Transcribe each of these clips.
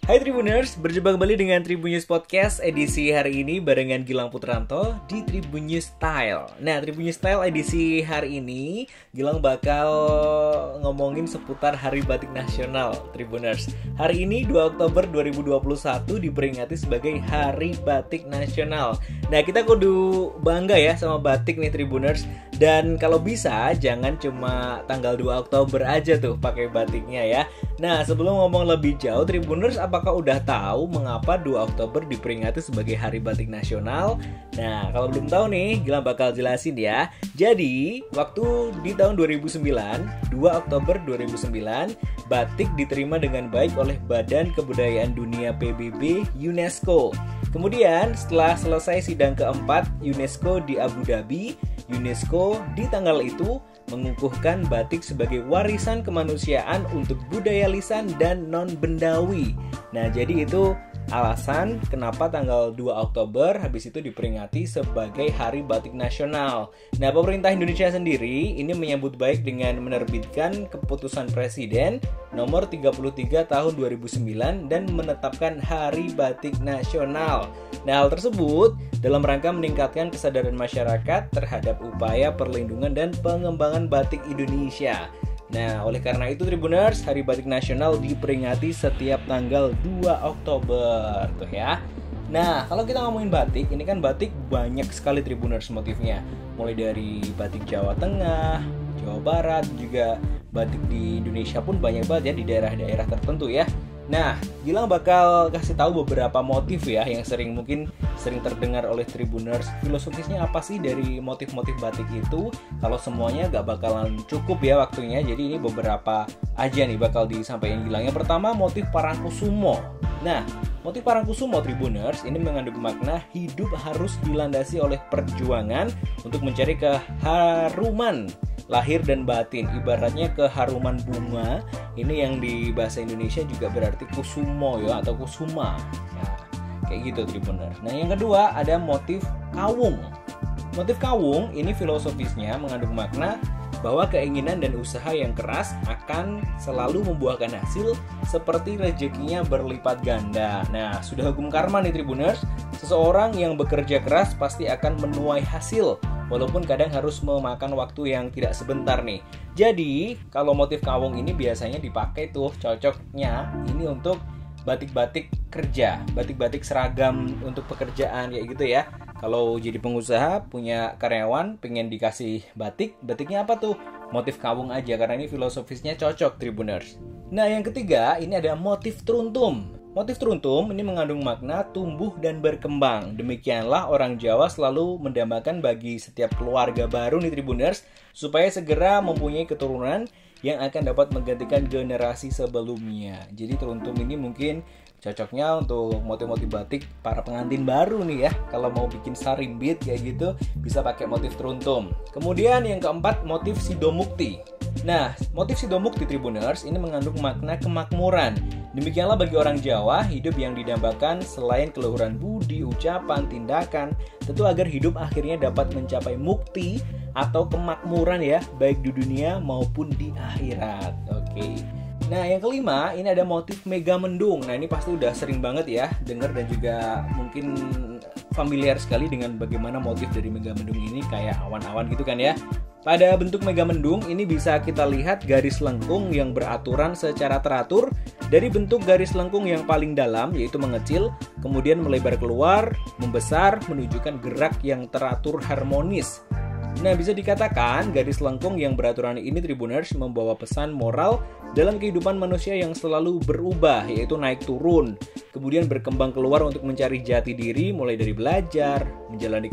Hai Tribuners, berjumpa kembali dengan Tribun News Podcast edisi hari ini barengan Gilang Putranto di Tribun News Style. Nah, Tribun News Style edisi hari ini Gilang bakal ngomongin seputar Hari Batik Nasional, Tribuners. Hari ini 2 Oktober 2021 diperingati sebagai Hari Batik Nasional. Nah, kita kudu bangga ya sama batik nih Tribuners. Dan kalau bisa jangan cuma tanggal 2 Oktober aja tuh pakai batiknya ya. Nah, sebelum ngomong lebih jauh Tribuners, apakah udah tahu mengapa 2 Oktober diperingati sebagai Hari Batik Nasional? Nah, kalau belum tahu nih, Gilang bakal jelasin ya. Jadi, waktu di tahun 2009, 2 Oktober 2009, batik diterima dengan baik oleh Badan Kebudayaan Dunia PBB UNESCO. Kemudian, setelah selesai sidang keempat UNESCO di Abu Dhabi, UNESCO di tanggal itu mengukuhkan batik sebagai warisan kemanusiaan untuk budaya lisan dan non-bendawi. Nah, jadi itu alasan kenapa tanggal 2 Oktober habis itu diperingati sebagai Hari Batik Nasional. Nah, pemerintah Indonesia sendiri ini menyambut baik dengan menerbitkan keputusan Presiden nomor 33 tahun 2009 dan menetapkan Hari Batik Nasional. Nah, hal tersebut dalam rangka meningkatkan kesadaran masyarakat terhadap upaya perlindungan dan pengembangan batik Indonesia. Nah, oleh karena itu Tribuners, Hari Batik Nasional diperingati setiap tanggal 2 Oktober tuh ya. Nah, kalau kita ngomongin batik, ini kan batik banyak sekali Tribuners motifnya. Mulai dari batik Jawa Tengah, Jawa Barat, juga batik di Indonesia pun banyak banget ya di daerah-daerah tertentu ya. Nah, Gilang bakal kasih tahu beberapa motif ya yang mungkin sering terdengar oleh Tribuners. Filosofisnya apa sih dari motif-motif batik itu? Kalau semuanya gak bakalan cukup ya waktunya, jadi ini beberapa aja nih bakal disampaikan Gilang. Yang pertama, motif Parangkusumo. Nah, motif Parangkusumo Tribuners ini mengandung makna hidup harus dilandasi oleh perjuangan untuk mencari keharuman lahir dan batin, ibaratnya keharuman bunga. Ini yang di bahasa Indonesia juga berarti kusumo ya, atau kusuma. Nah, kayak gitu Tribuners. Nah, yang kedua ada motif kawung. Motif kawung ini filosofisnya mengandung makna bahwa keinginan dan usaha yang keras akan selalu membuahkan hasil seperti rezekinya berlipat ganda. Nah, sudah hukum karma nih Tribuners. Seseorang yang bekerja keras pasti akan menuai hasil, walaupun kadang harus memakan waktu yang tidak sebentar nih. Jadi, kalau motif kawung ini biasanya dipakai tuh cocoknya ini untuk batik-batik kerja, batik-batik seragam untuk pekerjaan kayak gitu ya. Kalau jadi pengusaha, punya karyawan, pengen dikasih batik, batiknya apa tuh? Motif kawung aja, karena ini filosofisnya cocok Tribuners. Nah, yang ketiga, ini ada motif truntum. Motif truntum ini mengandung makna tumbuh dan berkembang. Demikianlah orang Jawa selalu mendambakan bagi setiap keluarga baru nih Tribuners, supaya segera mempunyai keturunan yang akan dapat menggantikan generasi sebelumnya. Jadi truntum ini mungkin cocoknya untuk motif-motif batik para pengantin baru nih ya. Kalau mau bikin sarimbit kayak gitu, bisa pakai motif truntum. Kemudian yang keempat, motif sidomukti. Nah, motif sidomukti Tribuners ini mengandung makna kemakmuran. Demikianlah bagi orang Jawa, hidup yang didambakan selain keluhuran budi, ucapan, tindakan, tentu agar hidup akhirnya dapat mencapai mukti atau kemakmuran ya, baik di dunia maupun di akhirat. Oke. Nah, yang kelima, ini ada motif Megamendung. Nah, ini pasti udah sering banget ya dengar dan juga mungkin familiar sekali dengan bagaimana motif dari Megamendung ini, kayak awan-awan gitu kan ya. Pada bentuk megamendung ini bisa kita lihat garis lengkung yang beraturan secara teratur dari bentuk garis lengkung yang paling dalam, yaitu mengecil, kemudian melebar keluar, membesar, menunjukkan gerak yang teratur harmonis. Nah, bisa dikatakan garis lengkung yang beraturan ini Tribuners membawa pesan moral dalam kehidupan manusia yang selalu berubah, yaitu naik turun, kemudian berkembang keluar untuk mencari jati diri, mulai dari belajar, menjalani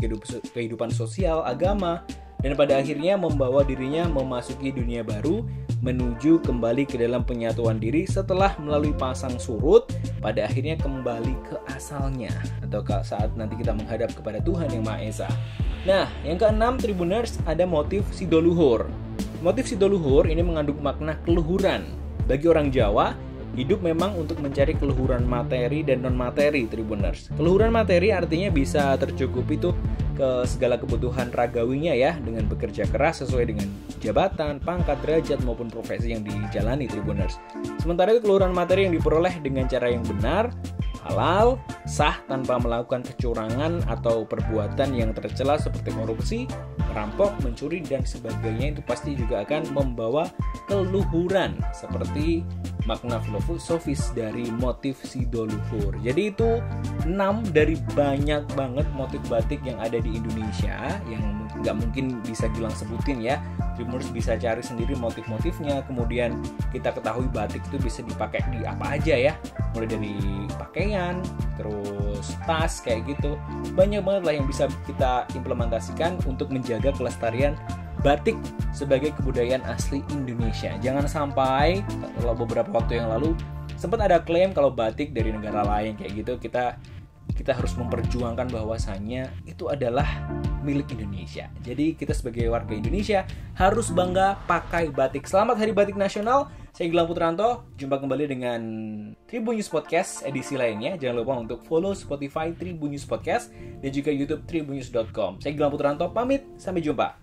kehidupan sosial, agama, dan pada akhirnya membawa dirinya memasuki dunia baru, menuju kembali ke dalam penyatuan diri setelah melalui pasang surut, pada akhirnya kembali ke asalnya, atau saat nanti kita menghadap kepada Tuhan Yang Maha Esa. Nah, yang keenam Tribuners, ada motif sidoluhur. Motif sidoluhur ini mengandung makna keluhuran. Bagi orang Jawa, hidup memang untuk mencari keluhuran materi dan non-materi Tribuners. Keluhuran materi artinya bisa tercukupi tuh ke segala kebutuhan ragawinya ya, dengan bekerja keras sesuai dengan jabatan, pangkat, derajat maupun profesi yang dijalani Tribuners. Sementara itu keluaran materi yang diperoleh dengan cara yang benar, halal, sah tanpa melakukan kecurangan atau perbuatan yang tercela seperti korupsi, merampok, mencuri dan sebagainya, itu pasti juga akan membawa keluhuran seperti makna filosofis dari motif Sido Luhur. Jadi itu 6 dari banyak banget motif batik yang ada di Indonesia yang nggak mungkin bisa Gilang sebutin ya. Tribuners bisa cari sendiri motif-motifnya. Kemudian kita ketahui batik itu bisa dipakai di apa aja ya, mulai dari pakaian, terus tas kayak gitu. Banyak banget lah yang bisa kita implementasikan untuk menjaga kelestarian batik sebagai kebudayaan asli Indonesia. Jangan sampai kalau beberapa waktu yang lalu sempat ada klaim kalau batik dari negara lain kayak gitu, kita harus memperjuangkan bahwasannya itu adalah milik Indonesia. Jadi kita sebagai warga Indonesia harus bangga pakai batik. Selamat Hari Batik Nasional. Saya Gilang Putranto. Jumpa kembali dengan Tribun News Podcast edisi lainnya. Jangan lupa untuk follow Spotify Tribun News Podcast dan juga YouTube tribunnews.com. Saya Gilang Putranto pamit. Sampai jumpa.